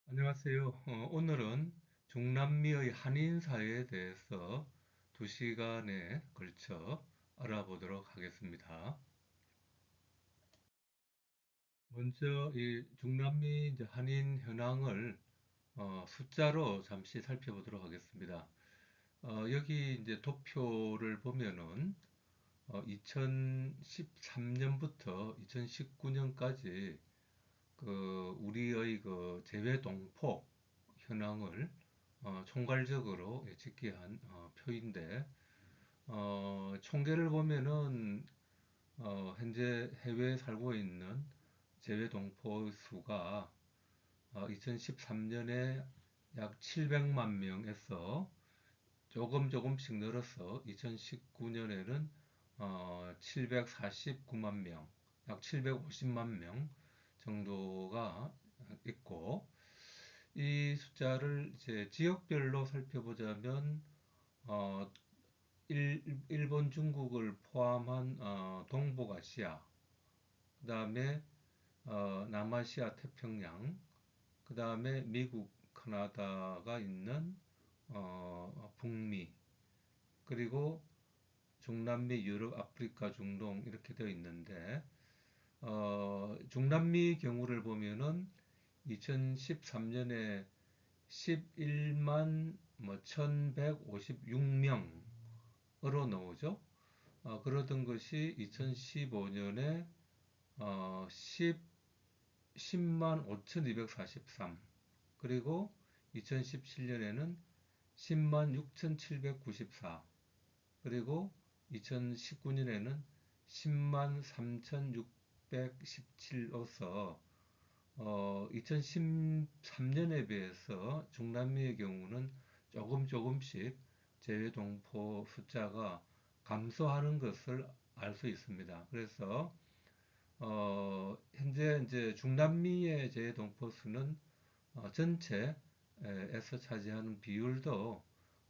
안녕하세요. 오늘은 중남미의 한인 사회에 대해서 2시간에 걸쳐 알아보도록 하겠습니다. 먼저 이 중남미 이제 한인 현황을 숫자로 잠시 살펴보도록 하겠습니다. 여기 이제 도표를 보면은 2013년부터 2019년까지 우리의 재외 동포 현황을 총괄적으로 집계한 표인데, 총계를 보면은 현재 해외에 살고 있는 재외 동포 수가 2013년에 약 700만 명에서 조금씩 늘어서 2019년에는 749만 명, 약 750만 명 정도가 있고, 이 숫자를 이제 지역별로 살펴보자면 어, 일본, 중국을 포함한 동북아시아, 그 다음에 남아시아 태평양, 그 다음에 미국, 캐나다가 있는 북미, 그리고 중남미, 유럽, 아프리카, 중동 이렇게 되어 있는데, 중남미 경우를 보면은 2013년에 11만 1156명으로 나오죠. 그러던 것이 2015년에 10만 5243, 그리고 2017년에는 10만 6794, 그리고 2019년에는 10만 3617로서 2013년에 비해서 중남미의 경우는 조금씩 재외동포 숫자가 감소하는 것을 알 수 있습니다. 그래서 현재 이제 중남미의 재외동포 수는 전체에서 차지하는 비율도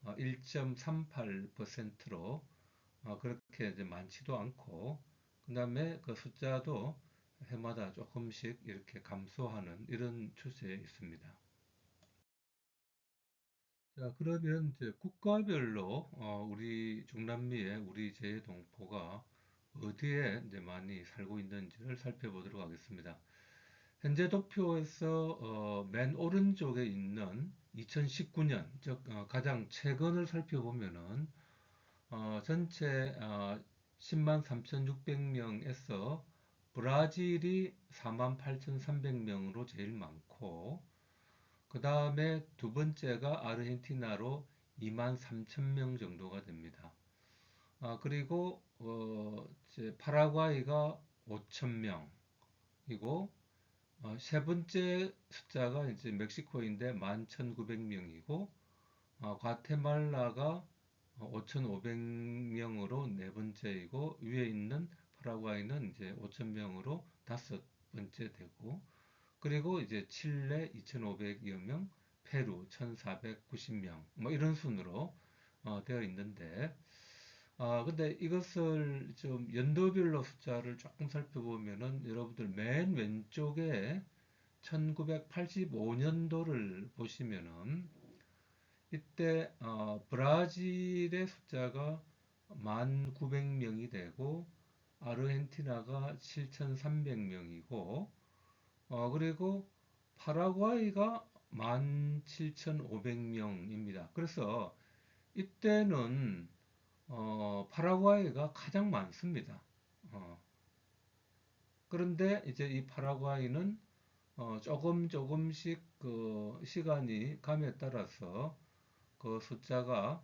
1.38%로 그렇게 이제 많지도 않고, 그 다음에 그 숫자도 해마다 조금씩 이렇게 감소하는 이런 추세에 있습니다. 자, 그러면 이제 국가별로 우리 중남미의 우리 재동포가 어디에 이제 많이 살고 있는지를 살펴보도록 하겠습니다. 현재 도표에서 맨 오른쪽에 있는 2019년, 즉 가장 최근을 살펴보면은 전체 10만 3,600명에서 브라질이 4만 8,300명으로 제일 많고, 그 다음에 두 번째가 아르헨티나로 2만 3천 명 정도가 됩니다. 그리고 이제 파라과이가 5천 명이고, 세 번째 숫자가 이제 멕시코인데 11,900명이고, 과테말라가 5,500명으로 네 번째이고, 위에 있는 파라과이는 이제 5,000명으로 다섯 번째 되고, 그리고 이제 칠레 2,500여 명, 페루 1,490명, 뭐 이런 순으로 되어 있는데, 근데 이것을 좀 연도별로 숫자를 조금 살펴보면은 여러분들 맨 왼쪽에 1985년도를 보시면은 이때 브라질의 숫자가 1,900명이 되고 아르헨티나가 7,300명이고 그리고 파라과이가 17,500명입니다. 그래서 이때는 파라과이가 가장 많습니다. 어, 그런데 이제 이 파라과이는 조금씩 그 시간이 감에 따라서 그 숫자가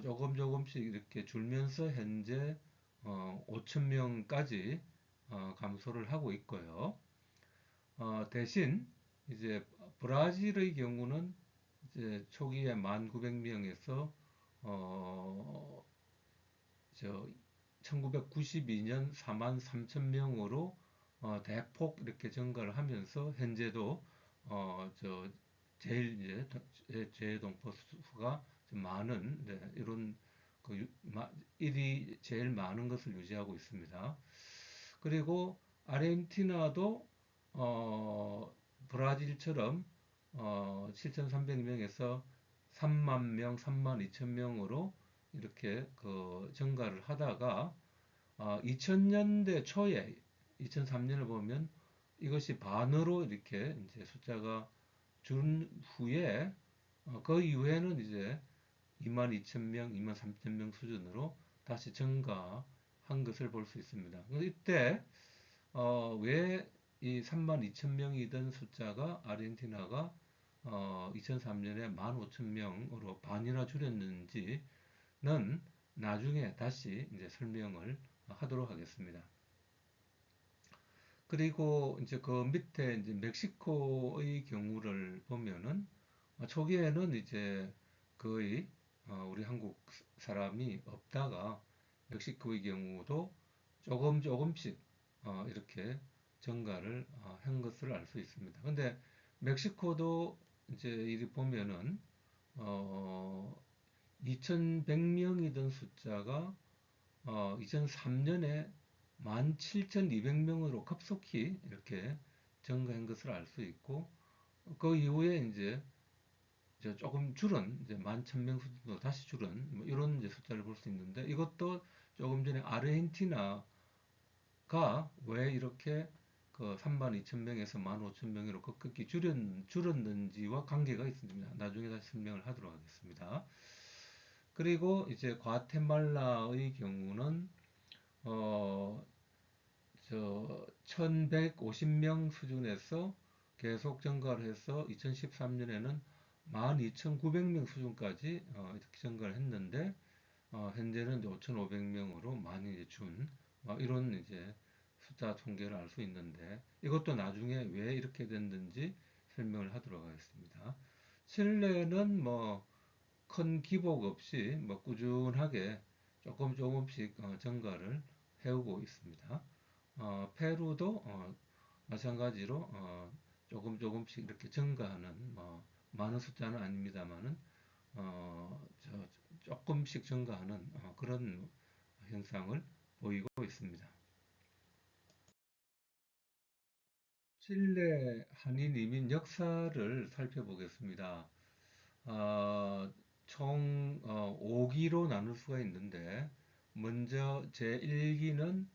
조금씩 이렇게 줄면서 현재 5천 명까지 감소를 하고 있고요. 대신 이제 브라질의 경우는 이제 초기에 1,900명에서 어, 저 1992년 4만 3천 명으로 대폭 이렇게 증가를 하면서 현재도 저 제일 이제 재동포 수가 좀 많은 이런 그 1위 제일 많은 것을 유지하고 있습니다. 그리고 아르헨티나도 브라질처럼 7,300명에서 3만 명, 3만 2천 명으로 이렇게 그 증가를 하다가 2000년대 초에 2003년을 보면 이것이 반으로 이렇게 이제 숫자가 준 후에 그 이후에는 이제 2만 2천 명, 2만 3천 명 수준으로 다시 증가한 것을 볼 수 있습니다. 이때 왜 이 3만 2천 명이던 숫자가 아르헨티나가 2003년에 1만 5천 명으로 반이나 줄였는지는 나중에 다시 이제 설명을 하도록 하겠습니다. 그리고 이제 그 밑에 이제 멕시코의 경우를 보면은 초기에는 이제 거의 우리 한국 사람이 없다가 멕시코의 경우도 조금 조금씩 이렇게 증가를 한 것을 알 수 있습니다. 근데 멕시코도 이제 이리 보면은 어 2100명이던 숫자가 2003년에 17,200명으로 급속히 이렇게 증가한 것을 알 수 있고, 그 이후에 이제 조금 줄은 이제 11,000명 수준으로 다시 줄은 뭐 이런 이제 숫자를 볼 수 있는데, 이것도 조금 전에 아르헨티나가 왜 이렇게 그 32,000명에서 15,000명으로 급격히 줄었는지와 관계가 있습니다. 나중에 다시 설명을 하도록 하겠습니다. 그리고 이제 과테말라의 경우는 어, 1150명 수준에서 계속 증가를 해서 2013년에는 12,900명 수준까지 이렇게 증가를 했는데, 현재는 이제 5,500명으로 많이 이제 이런 이제 숫자 통계를 알 수 있는데, 이것도 나중에 왜 이렇게 됐는지 설명을 하도록 하겠습니다. 칠레는 뭐 큰 기복 없이 뭐 꾸준하게 조금 조금씩 증가를 해오고 있습니다. 페루도 마찬가지로 조금 조금씩 이렇게 증가하는 많은 숫자는 아닙니다만은 조금씩 증가하는 그런 현상을 보이고 있습니다. 칠레 한인 이민 역사를 살펴보겠습니다. 어, 총 5기로 나눌 수가 있는데, 먼저 제1기는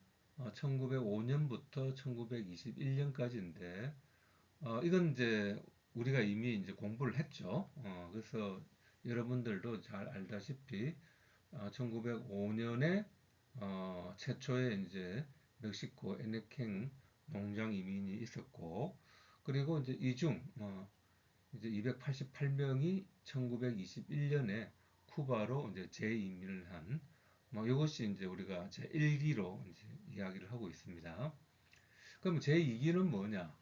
1905년부터 1921년까지인데, 이건 이제 우리가 이미 이제 공부를 했죠. 그래서 여러분들도 잘 알다시피 1905년에 최초에 이제 멕시코 에네킹 농장 이민이 있었고, 그리고 이제 이중 이제 288명이 1921년에 쿠바로 이제 재이민을 한, 뭐 이것이 이제 우리가 제1기로 이제 이야기를 하고 있습니다. 그럼 제2기는 뭐냐?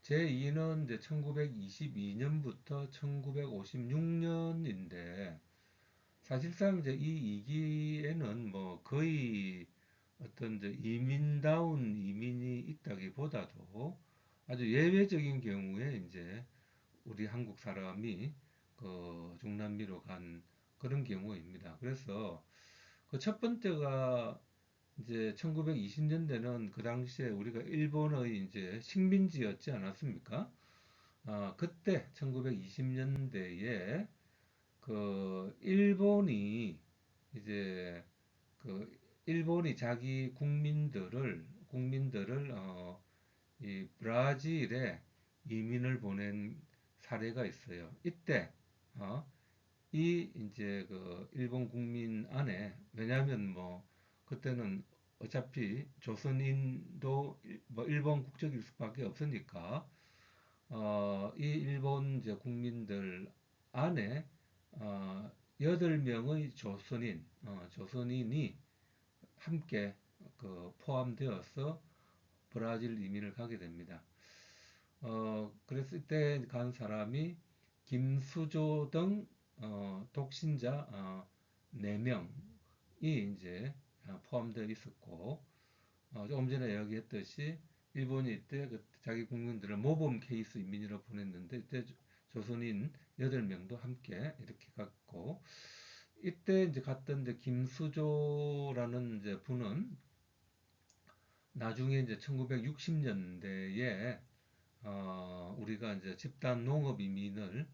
제2는 이제 1922년부터 1956년인데, 사실상 이제 이 2기에는 뭐 거의 어떤 이제 이민다운 이민이 있다기보다도 아주 예외적인 경우에 이제 우리 한국 사람이 그 중남미로 간 그런 경우입니다. 그래서 그 첫 번째가 이제 1920년대는 그 당시에 우리가 일본의 이제 식민지였지 않았습니까? 그때 1920년대에 그 이제 그 일본이 자기 국민들을 이 브라질에 이민을 보낸 사례가 있어요. 이때 어, 이 이제 그 일본 국민 안에, 왜냐하면 뭐 그때는 어차피 조선인도 뭐 일본 국적일 수밖에 없으니까 이 일본 이제 국민들 안에 8명의 조선인이 함께 그 포함되어서 브라질 이민을 가게 됩니다. 그랬을 때 간 사람이 김수조 등 독신자 4명이 이제 포함되어 있었고, 조금 전에 이야기했듯이 일본이 이때 그 자기 국민들을 모범 케이스 이민으로 보냈는데, 이때 조선인 8명도 함께 이렇게 갔고, 이때 이제 갔던 이제 김수조라는 이제 분은 나중에 이제 1960년대에 우리가 이제 집단 농업 이민을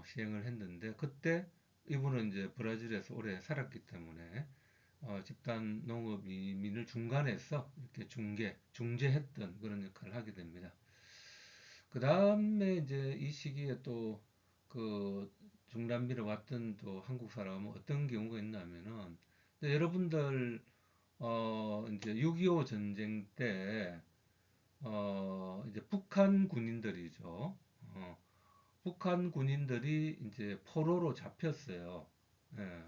시행을 했는데 그때 이분은 이제 브라질에서 오래 살았기 때문에 집단 농업 이민을 중간에서 이렇게 중재했던 그런 역할을 하게 됩니다. 그 다음에 이제 이 시기에 또 그 중남미를 왔던 또 한국 사람은 어떤 경우가 있냐면은 이제 여러분들 이제 6.25 전쟁 때 이제 북한 군인들이죠. 북한 군인들이 이제 포로로 잡혔어요. 예.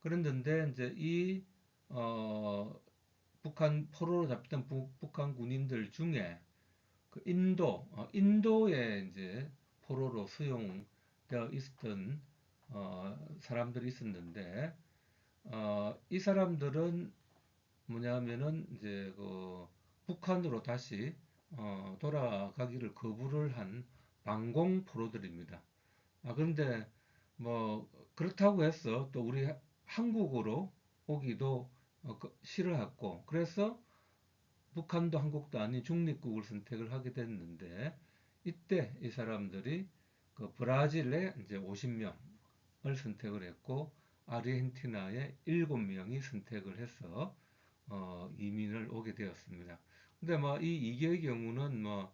그랬는데 이제 어, 북한 포로로 잡혔던 북한 군인들 중에 그 인도에 이제 포로로 수용되어 있었던 사람들이 있었는데 이 사람들은 뭐냐면은 이제 그 북한으로 다시 돌아가기를 거부를 한 방공 포로들입니다. 그런데 뭐 그렇다고 해서 또 우리 한국으로 오기도 싫어했고 그래서 북한도 한국도 아닌 중립국을 선택을 하게 됐는데 이때 이 사람들이 그 브라질에 이제 50명을 선택을 했고 아르헨티나에 7명이 선택을 해서 이민을 오게 되었습니다. 근데 뭐 이 이계의 경우는 뭐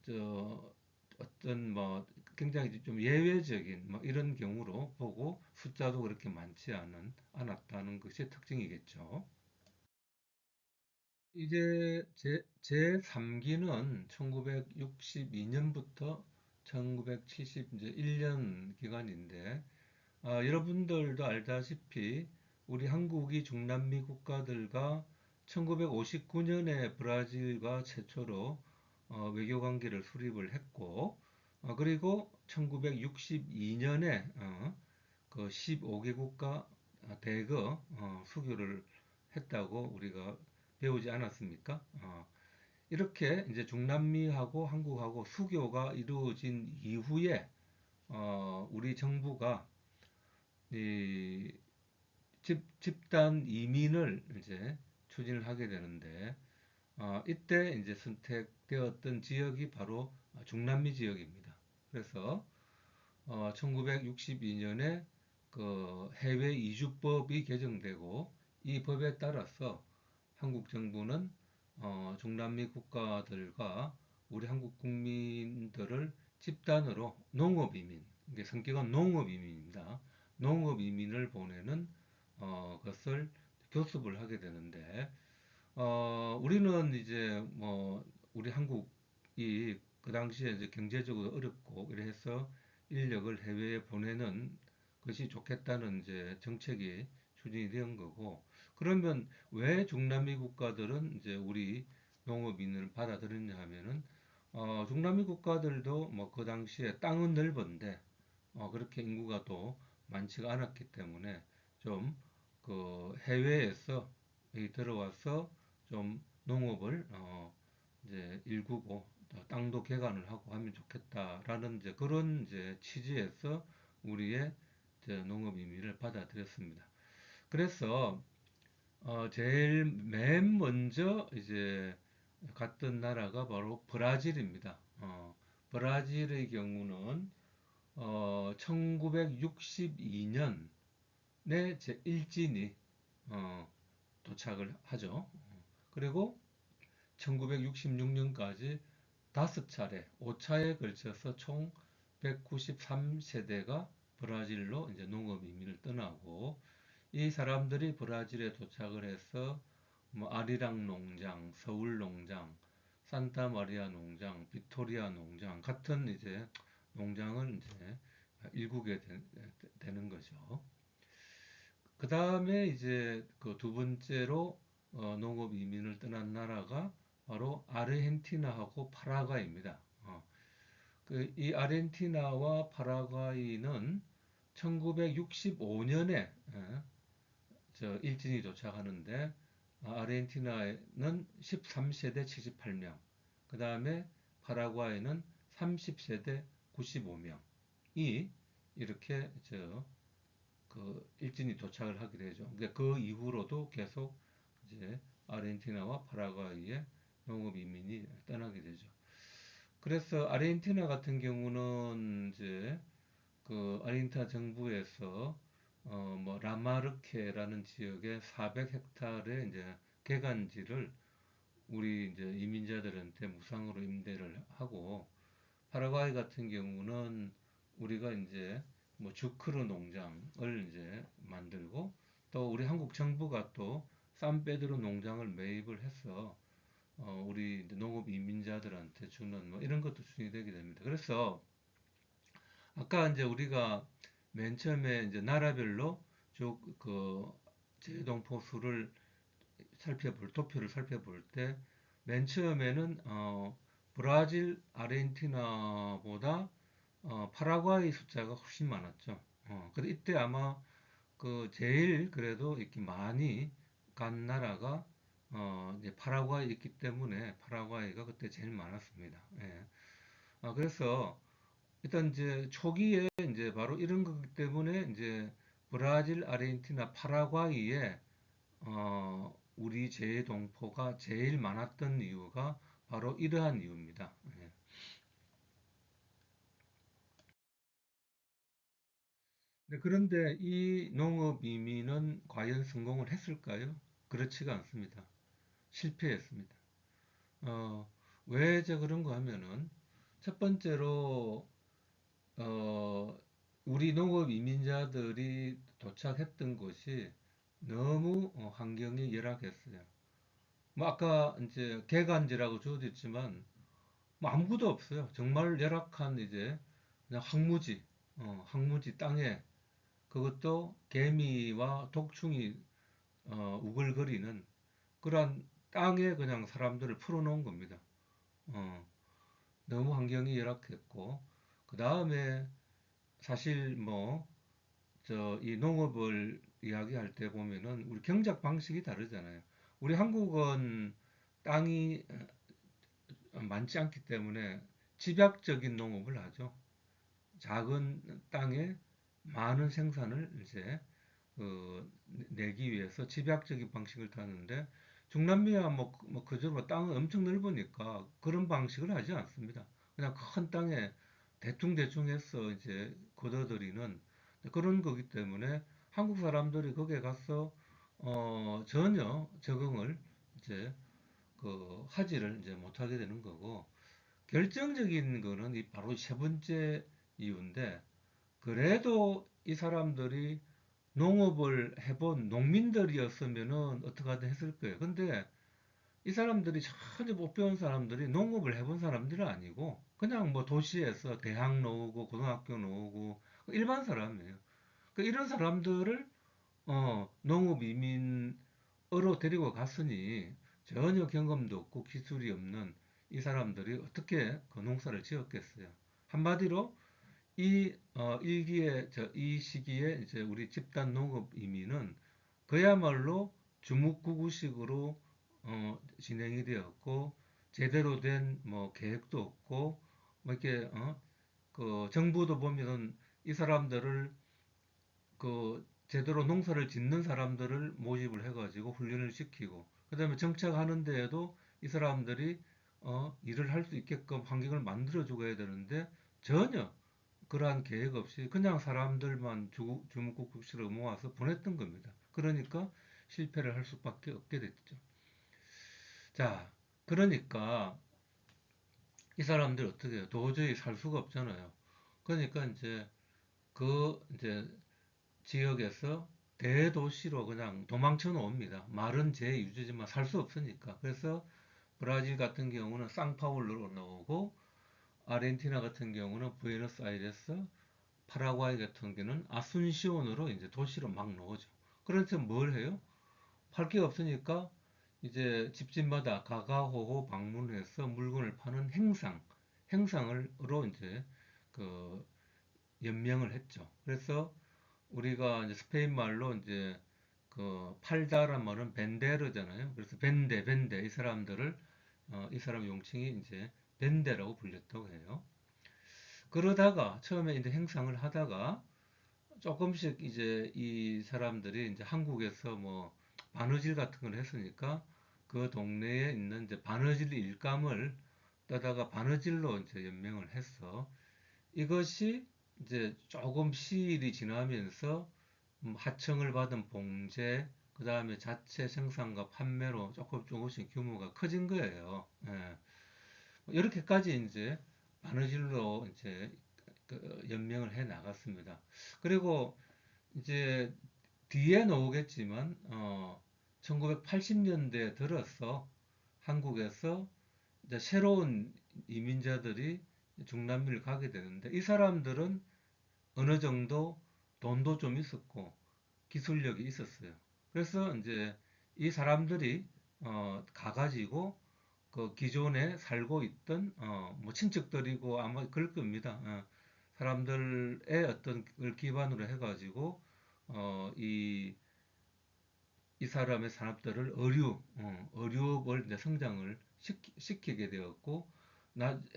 저 어떤 뭐 굉장히 좀 예외적인 뭐 이런 경우로 보고 숫자도 그렇게 많지 않았다는 것이 특징이겠죠. 이제 제3기는 1962년부터 1971년 기간인데 여러분들도 알다시피 우리 한국이 중남미 국가들과 1959년에 브라질과 최초로 외교 관계를 수립을 했고 그리고 1962년에 그 15개국가 대거 수교를 했다고 우리가 배우지 않았습니까? 이렇게 이제 중남미하고 한국하고 수교가 이루어진 이후에 우리 정부가 이 집단 이민을 이제 추진을 하게 되는데 이때 이제 선택되었던 지역이 바로 중남미 지역입니다. 그래서 1962년에 그 해외 이주법이 개정되고 이 법에 따라서 한국 정부는 중남미 국가들과 우리 한국 국민들을 집단으로 농업 이민, 이게 성격은 농업 이민입니다. 농업 이민을 보내는 것을 교습을 하게 되는데 우리는 이제 뭐 우리 한국이 그 당시에 이제 경제적으로 어렵고 이래서 인력을 해외에 보내는 것이 좋겠다는 이제 정책이 추진이 된 거고 그러면 왜 중남미 국가들은 이제 우리 농업인을 받아들였냐 하면은 중남미 국가들도 뭐 그 당시에 땅은 넓은데 그렇게 인구가 또 많지가 않았기 때문에 좀 그 해외에서 여기 들어와서 좀 농업을 이제 일구고 땅도 개간을 하고 하면 좋겠다라는 이제 그런 이제 취지에서 우리의 이제 농업 임의를 받아들였습니다. 그래서 제일 맨 먼저 이제 갔던 나라가 바로 브라질입니다. 브라질의 경우는 1962년에 제 일진이 도착을 하죠. 그리고 1966년까지 5차례, 5차에 걸쳐서 총 193세대가 브라질로 이제 농업 이민을 떠나고 이 사람들이 브라질에 도착을 해서 뭐 아리랑 농장, 서울 농장, 산타 마리아 농장, 빅토리아 농장 같은 이제 농장을 이제 일구게 되는 거죠. 그 다음에 이제 그 두 번째로 농업 이민을 떠난 나라가 바로 아르헨티나하고 파라과이입니다. 그이 아르헨티나와 파라과이는 1965년에 저 일진이 도착하는데 아르헨티나에는 13세대 78명, 그 다음에 파라과이는 30세대 95명이 이렇게 그 일진이 도착을 하게 되죠. 그러니까 그 이후로도 계속 이제 아르헨티나와 파라과이의 농업 이민이 떠나게 되죠. 그래서 아르헨티나 같은 경우는 이제 그 아르헨티나 정부에서 뭐 라마르케라는 지역에 400헥타르의 이제 개간지를 우리 이제 이민자들한테 무상으로 임대를 하고, 파라과이 같은 경우는 우리가 이제 뭐 주크루 농장을 이제 만들고, 또 우리 한국 정부가 또 산페드로 농장을 매입을 해서 우리 이제 농업 이민자들한테 주는 뭐 이런 것도 수준이 되게 됩니다. 그래서 아까 이제 우리가 맨 처음에 이제 나라별로 쭉 그 재동포 수를 도표를 살펴볼 때, 맨 처음에는 브라질, 아르헨티나보다 파라과이 숫자가 훨씬 많았죠. 근데 이때 아마 그 제일 그래도 이렇게 많이 간 나라가 이제 파라과이였기 때문에 파라과이가 그때 제일 많았습니다. 예. 그래서 일단 이제 초기에 이제 바로 이런 거기 때문에 이제 브라질, 아르헨티나, 파라과이에 우리 재동포가 제일 많았던 이유가 바로 이러한 이유입니다. 예. 그런데 이 농업 이민은 과연 성공을 했을까요? 그렇지가 않습니다. 실패했습니다. 어, 왜 저 그런가 하면은 첫 번째로 우리 농업 이민자들이 도착했던 곳이 너무 환경이 열악했어요. 뭐 아까 이제 개간지라고 주어졌지만 뭐 아무것도 없어요. 정말 열악한 이제 그냥 황무지 땅에, 그것도 개미와 독충이 우글거리는 그러한 땅에 그냥 사람들을 풀어놓은 겁니다. 어, 너무 환경이 열악했고, 그 다음에 사실 뭐 저 이 농업을 이야기할 때 보면은 우리 경작 방식이 다르잖아요. 우리 한국은 땅이 많지 않기 때문에 집약적인 농업을 하죠. 작은 땅에 많은 생산을 이제 내기 위해서 집약적인 방식을 타는데, 중남미야 뭐 그저 뭐 땅은 엄청 넓으니까 그런 방식을 하지 않습니다. 그냥 큰 땅에 대충대충 해서 이제 거둬들이는 그런 거기 때문에 한국 사람들이 거기에 가서 전혀 적응을 이제 하지를 이제 못하게 되는 거고, 결정적인 거는 바로 세 번째 이유인데, 그래도 이 사람들이 농업을 해본 농민들이었으면은 어떻게 하든 했을 거예요. 근데 이 사람들이 전혀 못 배운 사람들이 농업을 해본 사람들은 아니고 그냥 뭐 도시에서 대학 나오고 고등학교 나오고 일반 사람이에요. 이런 사람들을 농업 이민으로 데리고 갔으니 전혀 경험도 없고 기술이 없는 이 사람들이 어떻게 그 농사를 지었겠어요. 한마디로 이 시기에 이제 우리 집단 농업 이민은 그야말로 주묵구구식으로 진행이 되었고, 제대로 된 뭐 계획도 없고, 뭐 이렇게 그 정부도 보면은 이 사람들을 제대로 농사를 짓는 사람들을 모집을 해가지고 훈련을 시키고, 그다음에 정착하는 데에도 이 사람들이 일을 할 수 있게끔 환경을 만들어주고 해야 되는데, 전혀 그러한 계획 없이 그냥 사람들만 주먹국국시로 모아서 보냈던 겁니다. 그러니까 실패를 할 수밖에 없게 됐죠. 자, 그러니까 이 사람들 어떻게 해요? 도저히 살 수가 없잖아요. 그러니까 이제 지역에서 대도시로 그냥 도망쳐 놓습니다. 말은 제 유지지만 살 수 없으니까. 그래서 브라질 같은 경우는 상파울루로 나오고, 아르헨티나 같은 경우는 부에노스아이레스, 파라과이 같은 경우는 아순시온으로 이제 도시로 막 나오죠. 그래서 뭘 해요? 팔 게 없으니까 이제 집집마다 가가호호 방문해서 물건을 파는 행상으로 이제 그 연명을 했죠. 그래서 우리가 이제 스페인 말로 이제 팔다란 말은 벤데르잖아요. 그래서 벤데 이 사람들을 이 사람 용칭이 이제 벤데라고 불렸다고 해요. 그러다가 처음에 이제 행상을 하다가 조금씩 이제 이 사람들이 이제 한국에서 뭐 바느질 같은 걸 했으니까 그 동네에 있는 이제 바느질 일감을 떠다가 바느질로 이제 연명을 했어. 이것이 이제 조금 시일이 지나면서 하청을 받은 봉제, 그 다음에 자체 생산과 판매로 조금씩 규모가 커진 거예요. 예. 이렇게까지 이제 바느질로 이제 그 연명을 해 나갔습니다. 그리고 이제 뒤에 나오겠지만 1980년대 들어서 한국에서 이제 새로운 이민자들이 중남미를 가게 되는데 이 사람들은 어느 정도 돈도 좀 있었고 기술력이 있었어요. 그래서 이제 이 사람들이 가가지고 그 기존에 살고 있던 뭐 친척들이고 아마 그럴 겁니다. 사람들의 어떤 걸 기반으로 해가지고 이 사람의 산업들을 의류업을 이제 성장을 시키게 되었고,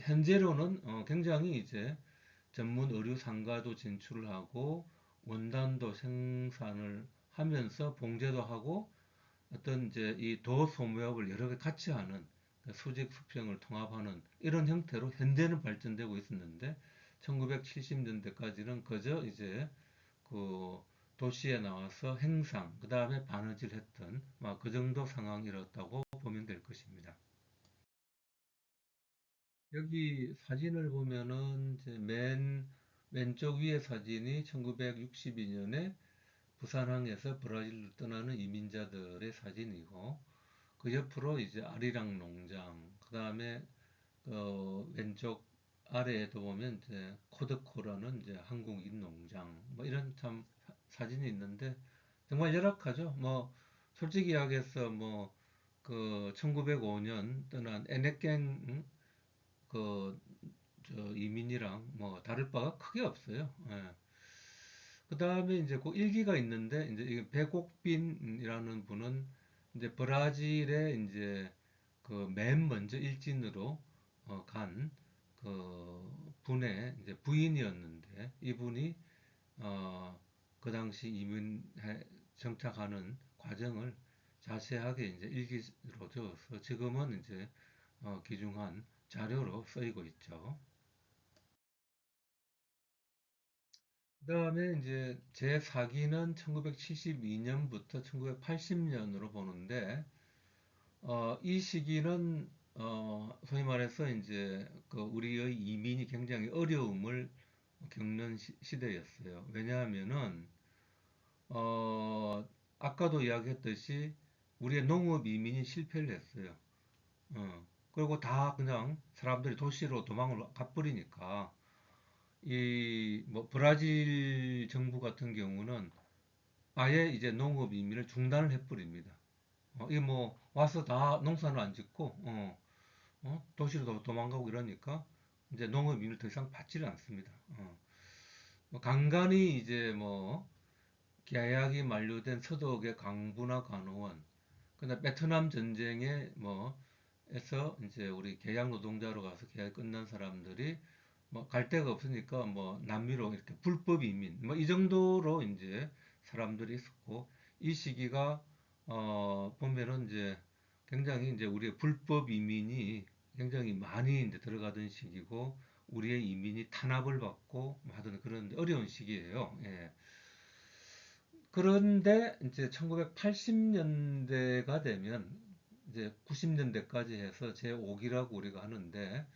현재로는 굉장히 이제 전문 의류 상가도 진출을 하고, 원단도 생산을 하면서 봉제도 하고, 어떤 이제 이 도소매업을 여러 개 같이 하는 수직 수평을 통합하는 이런 형태로 현대는 발전되고 있었는데, 1970년대까지는 그저 이제 그 도시에 나와서 행상, 그 다음에 바느질 했던 막 그 정도 상황이었다고 보면 될 것입니다. 여기 사진을 보면은 이제 맨 왼쪽 위에 사진이 1962년에 부산항에서 브라질로 떠나는 이민자들의 사진이고 그 옆으로 이제 아리랑 농장, 그 다음에 왼쪽 아래에도 보면 이제 코드코라는 이제 한국인 농장, 뭐 이런 참 사진이 있는데 정말 열악하죠. 뭐 솔직히 이야기해서 뭐 그 1905년 떠난 에네깽 그 이민이랑 뭐 다를 바가 크게 없어요. 예. 그 다음에 이제 그 일기가 있는데 이제 이게 배곡빈이라는 분은 이제 브라질에 이제 그 맨 먼저 일진으로 간 그 분의 이제 부인이었는데 이분이 그 당시 이민해 정착하는 과정을 자세하게 이제 일기로 적어서 지금은 이제 귀중한 자료로 쓰이고 있죠. 그다음에 이제 제 4기는 1972년부터 1980년으로 보는데 이 시기는 소위 말해서 이제 그 우리의 이민이 굉장히 어려움을 겪는 시대였어요. 왜냐하면은 아까도 이야기했듯이 우리의 농업 이민이 실패를 했어요. 그리고 다 그냥 사람들이 도시로 도망을 가버리니까 이 뭐 브라질 정부 같은 경우는 아예 이제 농업 이민을 중단을 해버립니다. 이게 뭐 와서 다 농사는 안 짓고 도시로 도망가고 이러니까 이제 농업 이민을 더 이상 받지를 않습니다. 뭐 간간히 이제 뭐 계약이 만료된 서독의 강부나 간호원, 근데 베트남 전쟁에 뭐 에서 이제 우리 계약 노동자로 가서 계약이 끝난 사람들이 뭐 갈 데가 없으니까 뭐 남미로 이렇게 불법 이민 뭐 이 정도로 이제 사람들이 있었고 이 시기가 보면은 이제 굉장히 이제 우리의 불법 이민이 굉장히 많이 이제 들어가던 시기고 우리의 이민이 탄압을 받고 뭐 하던 그런 어려운 시기예요. 예. 그런데 이제 1980년대가 되면 이제 90년대까지 해서 제5기라고 우리가 하는데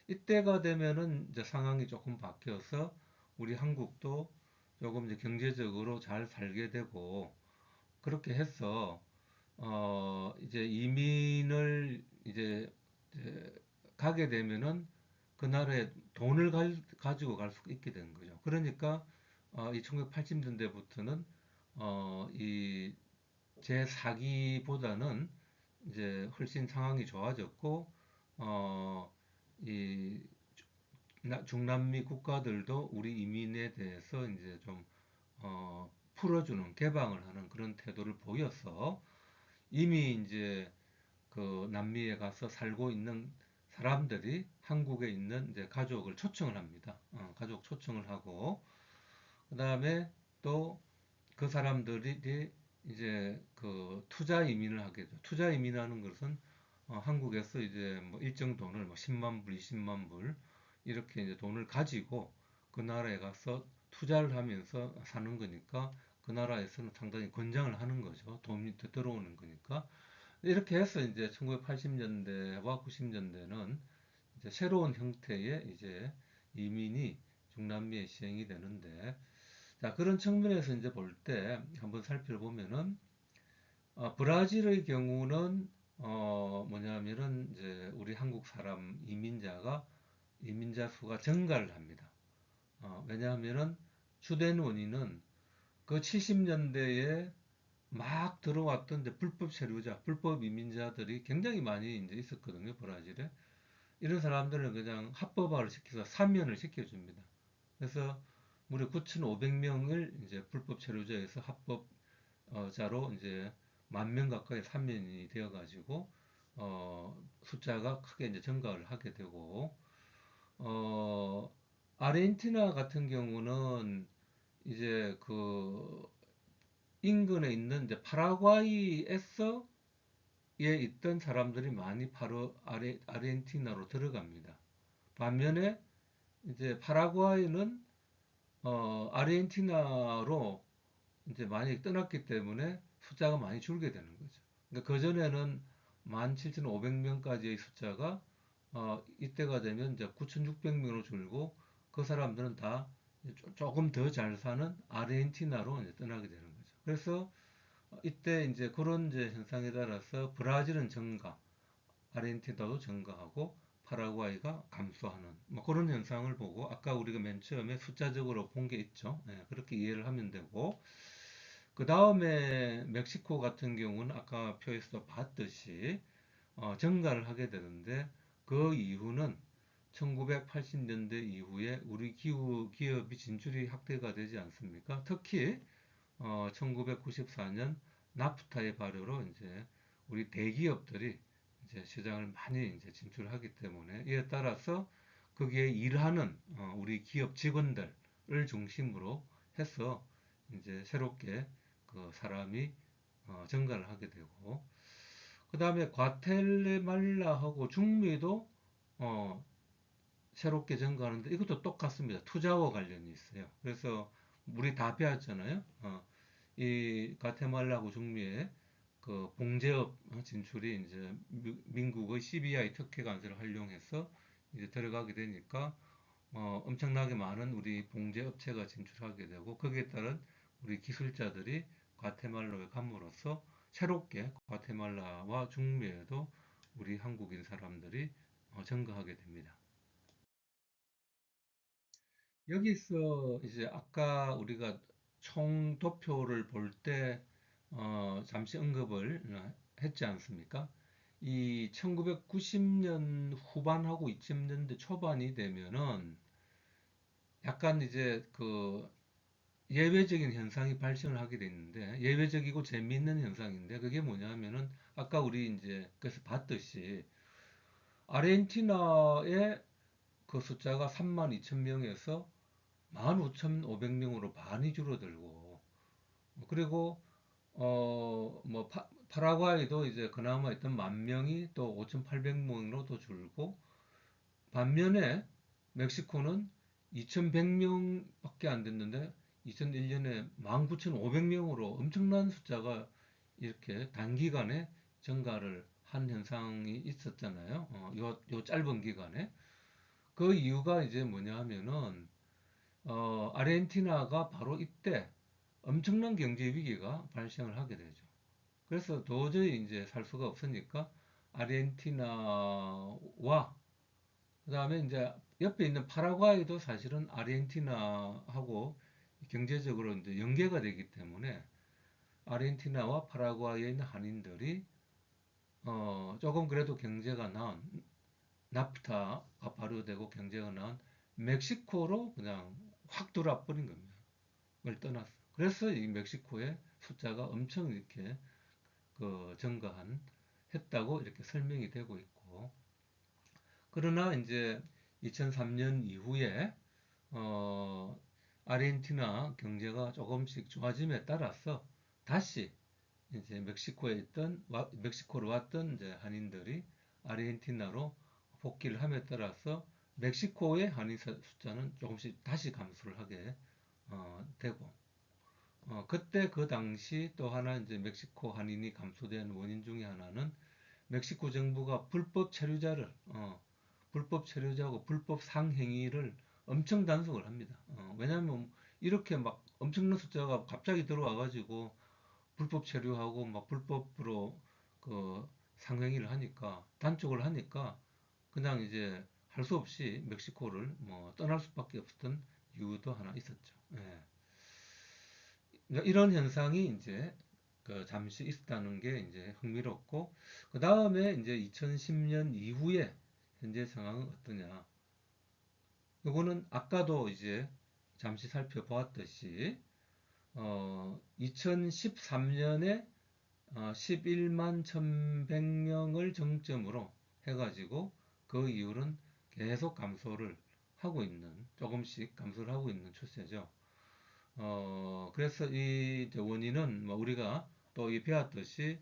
이때가 되면은 이제 상황이 조금 바뀌어서 우리 한국도 조금 이제 경제적으로 잘 살게 되고 그렇게 해서 이제 이민을 이제 가게 되면은 그 나라에 돈을 가지고 갈 수 있게 되는 거죠. 그러니까 이 1980년대부터는 이 제4기보다는 이제 훨씬 상황이 좋아졌고 이 중남미 국가들도 우리 이민에 대해서 이제 좀 풀어주는 개방을 하는 그런 태도를 보여서 이미 이제 그 남미에 가서 살고 있는 사람들이 한국에 있는 이제 가족을 초청을 합니다. 가족 초청을 하고 그다음에 또 그 사람들이 이제 그 투자 이민을 하게 죠. 투자 이민하는 것은 한국에서 이제 뭐 일정 돈을 뭐 10만 불, 20만 불 이렇게 이제 돈을 가지고 그 나라에 가서 투자를 하면서 사는 거니까 그 나라에서는 상당히 권장을 하는 거죠. 돈이 더 들어오는 거니까. 이렇게 해서 이제 1980년대와 90년대는 이제 새로운 형태의 이제 이민이 중남미에 시행이 되는데, 자, 그런 측면에서 이제 볼 때 한번 살펴보면은, 브라질의 경우는, 뭐냐면은 이제 우리 한국 사람 이민자 수가 증가를 합니다. 왜냐하면은 주된 원인은 그 70년대에 막 들어왔던 이제 불법 체류자, 불법 이민자들이 굉장히 많이 이제 있었거든요, 브라질에. 이런 사람들을 그냥 합법화를 시켜서 사면을 시켜줍니다. 그래서 무려 9,500명을 이제 불법 체류자에서 합법자로 이제 10,000명 가까이 사면이 되어가지고 숫자가 크게 이제 증가를 하게 되고 어, 아르헨티나 같은 경우는 이제 그 인근에 있는 이제 파라과이에서 에 있던 사람들이 많이 바로 아르헨티나로 들어갑니다. 반면에 이제 파라과이는 아르헨티나로 이제 많이 떠났기 때문에 숫자가 많이 줄게 되는 거죠. 그러니까 그전에는 17,500명까지의 숫자가 이때가 되면 이제 9,600명으로 줄고 그 사람들은 다 조금 더 잘 사는 아르헨티나로 이제 떠나게 되는 거죠. 그래서 이때 이제 그런 이제 현상에 따라서 브라질은 증가, 아르헨티나도 증가하고 파라과이가 감소하는 뭐 그런 현상을 보고 아까 우리가 맨 처음에 숫자적으로 본 게 있죠. 예, 그렇게 이해를 하면 되고 그 다음에 멕시코 같은 경우는 아까 표에서 봤듯이 증가를 하게 되는데 그 이유는 1980년대 이후에 우리 기업이 진출이 확대가 되지 않습니까? 특히 1994년 나프타의 발효로 이제 우리 대기업들이 이제 시장을 많이 이제 진출하기 때문에 이에 따라서 거기에 일하는 우리 기업 직원들을 중심으로 해서 이제 새롭게 그 사람이 증가를 하게 되고 그 다음에 과테말라하고 중미도 어, 새롭게 증가하는데 이것도 똑같습니다. 투자와 관련이 있어요. 그래서 우리 다 배웠잖아요. 이 과테말라고 중미에 그 봉제업 진출이 이제 민국의 CBI 특혜 관세를 활용해서 이제 들어가게 되니까 엄청나게 많은 우리 봉제업체가 진출하게 되고 거기에 따른 우리 기술자들이 과테말라에 감으로써 새롭게 과테말라와 중미에도 우리 한국인 사람들이 증가하게 됩니다. 여기서 이제 아까 우리가 총 도표를 볼 때 잠시 언급을 했지 않습니까? 이 1990년 후반하고 2000년대 초반이 되면은 약간 이제 그 예외적인 현상이 발생을 하게 됐는데 예외적이고 재미있는 현상인데 그게 뭐냐면은 아까 우리 이제 그래서 봤듯이 아르헨티나의 그 숫자가 3만 2천 명에서 15,500명으로 많이 줄어들고 그리고 뭐 파라과이도 이제 그나마 있던 10,000명이 또 5,800명으로 또 줄고 반면에 멕시코는 2,100명밖에 안 됐는데 2001년에 19,500명으로 엄청난 숫자가 이렇게 단기간에 증가를 한 현상이 있었잖아요. 요 짧은 기간에. 그 이유가 이제 뭐냐 하면은 아르헨티나가 바로 이때 엄청난 경제 위기가 발생을 하게 되죠. 그래서 도저히 이제 살 수가 없으니까 아르헨티나와 그다음에 이제 옆에 있는 파라과이도 사실은 아르헨티나하고 경제적으로 이제 연계가 되기 때문에 아르헨티나와 파라과이에 있는 한인들이 조금 그래도 경제가 나은 나프타가 발효되고 경제가 나은 멕시코로 그냥 확 돌아버린 겁니다. 을 떠났어. 그래서 이 멕시코의 숫자가 엄청 이렇게 그 증가한 했다고 이렇게 설명이 되고 있고 그러나 이제 2003년 이후에 어, 아르헨티나 경제가 조금씩 좋아짐에 따라서 다시 이제 멕시코로 왔던 이제 한인들이 아르헨티나로 복귀를 함에 따라서 멕시코의 한인 숫자는 조금씩 다시 감소를 하게 되고 그때 그 당시 또 하나 이제 멕시코 한인이 감소된 원인 중에 하나는 멕시코 정부가 불법 체류자하고 불법 상행위를 엄청 단속을 합니다. 왜냐하면 이렇게 막 엄청난 숫자가 갑자기 들어와가지고 불법 체류하고 막 불법으로 그 상행위를 하니까 단속을 하니까 그냥 이제 할 수 없이 멕시코를 뭐 떠날 수밖에 없었던 이유도 하나 있었죠. 예. 그러니까 이런 현상이 이제 그 잠시 있었다는 게 이제 흥미롭고 그 다음에 이제 2010년 이후에 현재 상황은 어떠냐? 이거는 아까도 이제 잠시 살펴보았듯이 2013년에 11만 1100명을 정점으로 해가지고 그 이후는 계속 감소를 하고 있는 조금씩 감소를 하고 있는 추세죠. 그래서 이 원인은 뭐 우리가 또 배웠듯이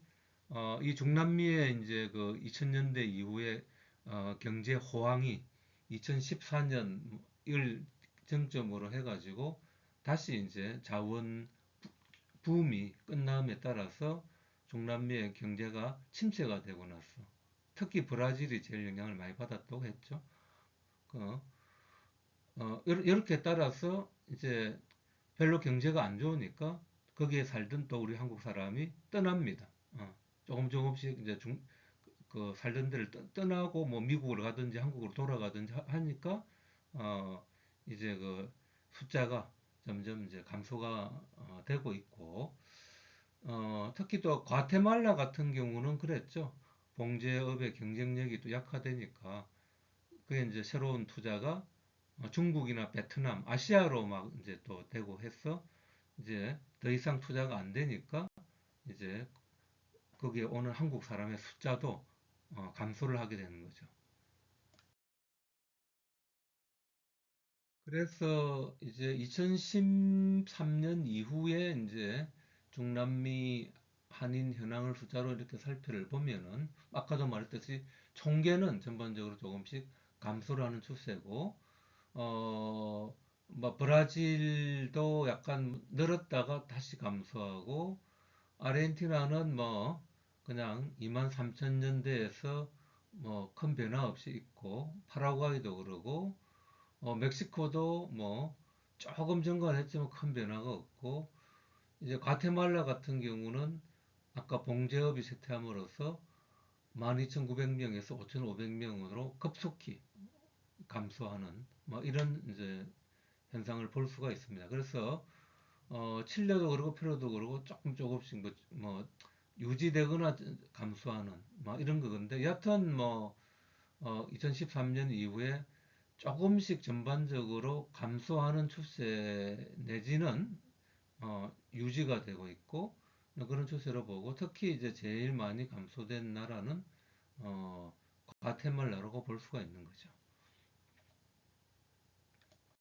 이 중남미의 이제 그 2000년대 이후에 경제 호황이 2014년을 정점으로 해가지고 다시 이제 자원 붐이 끝남에 따라서 중남미의 경제가 침체가 되고 나서 특히 브라질이 제일 영향을 많이 받았다고 했죠. 어, 이렇게 따라서 이제 별로 경제가 안 좋으니까 거기에 살던 또 우리 한국 사람이 떠납니다. 조금씩 이제 그 살던 데를 떠나고 뭐 미국으로 가든지 한국으로 돌아가든지 하니까 어, 이제 그 숫자가 점점 이제 감소가 되고 있고 특히 또 과테말라 같은 경우는 그랬죠. 봉제업의 경쟁력이 또 약화되니까 그게 이제 새로운 투자가 중국이나 베트남, 아시아로 막 이제 또 되고 해서 이제 더 이상 투자가 안 되니까 이제 거기에 오는 한국 사람의 숫자도 감소를 하게 되는 거죠. 그래서 이제 2013년 이후에 이제 중남미 한인 현황을 숫자로 이렇게 살펴를 보면은 아까도 말했듯이 총계는 전반적으로 조금씩 감소를 하는 추세고 뭐 브라질도 약간 늘었다가 다시 감소하고 아르헨티나는 뭐 그냥 2만 3천 년대에서 뭐 큰 변화 없이 있고 파라과이도 그러고 멕시코도 뭐 조금 증가했지만 큰 변화가 없고 이제 과테말라 같은 경우는 아까 봉제업이 쇠퇴함으로써 12,900명에서 5,500명으로 급속히 감소하는 뭐 이런 이제 현상을 볼 수가 있습니다. 그래서 칠레도 그렇고 페루도 그렇고 조금씩 뭐 유지되거나 감소하는 뭐 이런 거건데 여하튼 뭐 2013년 이후에 조금씩 전반적으로 감소하는 추세 내지는 유지가 되고 있고 그런 추세로 보고 특히 이제 제일 많이 감소된 나라는 어, 과테말라라고 볼 수가 있는 거죠.